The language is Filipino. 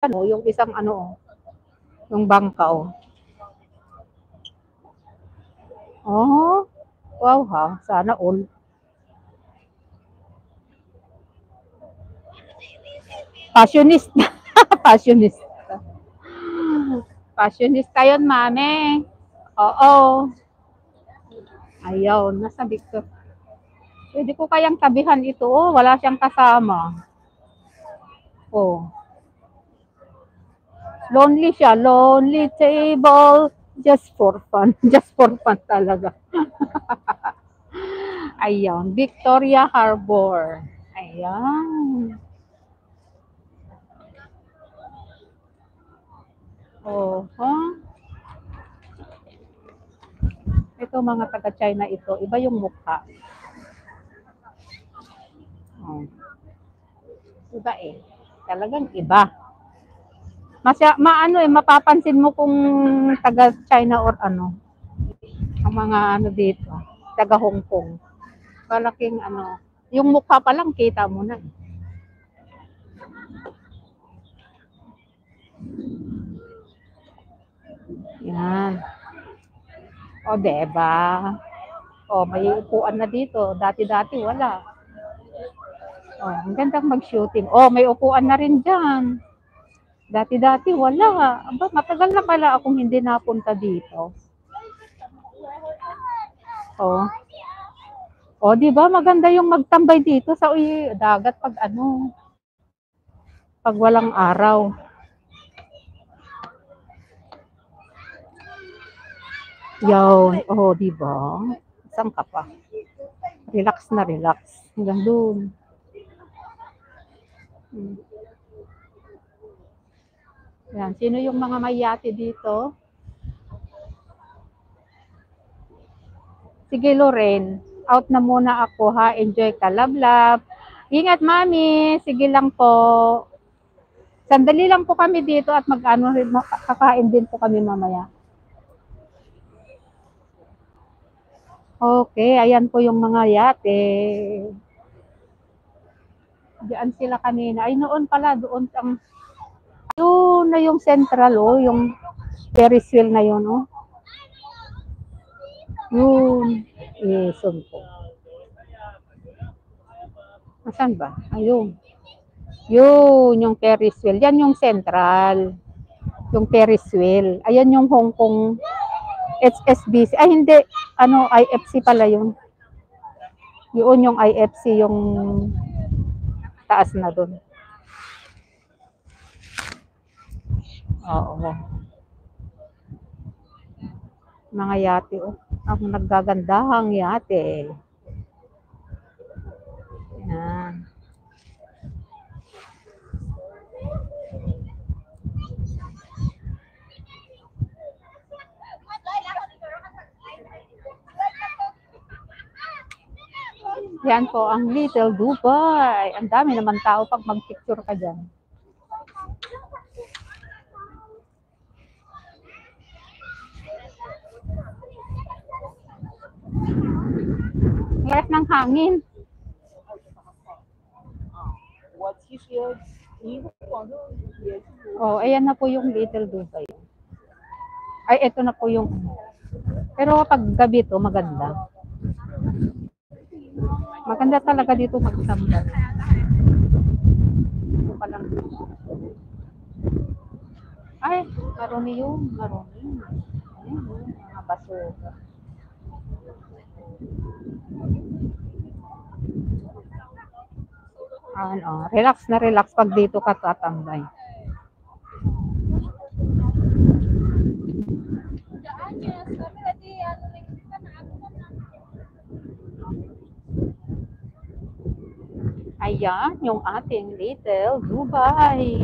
Ano, yung isang ano, yung bangkaw. Oh, wow ha, sana all. Fashionista. Fashionista. Fashionista yun, mami. Oo. Ayaw, nasa Victor. Pwede ko kayang tabihan ito, oh. Wala siyang kasama. Oh. Lonely siya. Lonely table. Just for fun. Just for fun talaga. Ayan. Victoria Harbor. Ayan. Oh, huh? Ito mga taga-China ito. Iba yung mukha. Oh. Iba eh. Talagang iba. Maano eh, mapapansin mo kung taga-China or ano. Ang mga ano dito. Taga-Hong Kong. Malaking ano. Yung mukha pa lang kita mo na. Yan. O, diba? O, may upuan na dito. Dati-dati wala. O, ang gandang mag-shooting. O, may upuan na rin dyan. Dati-dati wala. Aba, matagal na pala akong hindi napunta dito. O. O, di ba maganda yung magtambay dito sa dagat pag ano, pag walang araw. Yun. O, di ba? Saan ka pa? Relax na relax. Hanggang doon. Hmm. Yan. Sino yung mga may yate dito? Sige, Loren. Out na muna ako ha. Enjoy ka. Love, love. Ingat, mami. Sige lang po. Sandali lang po kami dito at mag-ano rin, kakain din po kami mamaya. Okay, ayan po yung mga yate. Diyan sila kanina. Ay, noon pala, doon ang, yun na yung central, oh, yung Ferris wheel na yun, oh. Yun. Yun po. Asan ba? Ayun. Yun, yung Ferris wheel. Yan yung central. Yung Ferris wheel. Ayan yung Hong Kong HSBC. Ay, hindi. Ano, IFC pala yun. Yun yung IFC, yung taas na doon. Oo. Mga yate, oh. Ang naggagandahang yate. Yan. Yan po ang Little Dubai. Ang dami naman tao pag mag-picture ka dyan. Lakas ng hangin. Oh, ayan na po yung Little Dubai. Ay, ito na po yung... Pero pag gabi to, maganda. Maganda talaga dito magsambal. Ito pa lang. Ay, marumi yun. Marumi. Ayan, mga basura. Ano, relax na relax pag dito ka tatambay. Ayan, yung ating Little Dubai.